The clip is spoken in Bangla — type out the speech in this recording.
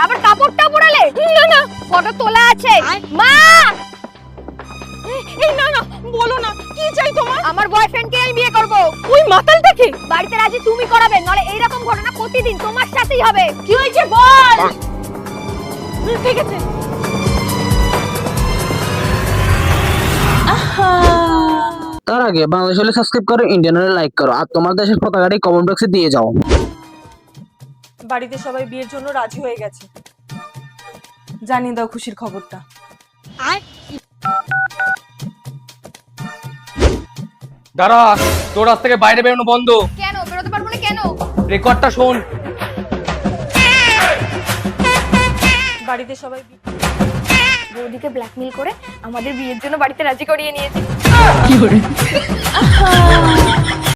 আবার কাপড়টা পরালে? না না, ফটো তোলা আছে। মা, এই না না, বলো না, কি চাই তোমার? আমার বয়ফ্রেন্ডকে আমি বিয়ে করব। ওই মাতালটাকে? বাড়িতে রাজি তুমি করাবে, নলে এইরকম ঘটনা প্রতিদিন তোমার সাথেই হবে। কি হয়েছে বল। ঠিক আছে। তার আগে বাংলাদেশ হলে সাবস্ক্রাইব করো, ইন্ডিয়ান হলে লাইক করো, আর তোমার দেশের পতাকাটি কমেন্ট বক্সে দিয়ে যাও। বাড়িতে সবাই বিয়ের জন্য রাজি হয়ে গেছে, জানিয়ে দাও খুশির খবরটা। দাঁড়া, তোর আজ থেকে বাইরে বেরোনো বন্ধ। কেন বেরোতে পারবো না? কেন? রেকর্ডটা শোন। বাড়িতে সবাই বৌদিকে ব্ল্যাকমেল করে আমাদের বিয়ের জন্য বাড়িতে রাজি করিয়ে নিয়েছি।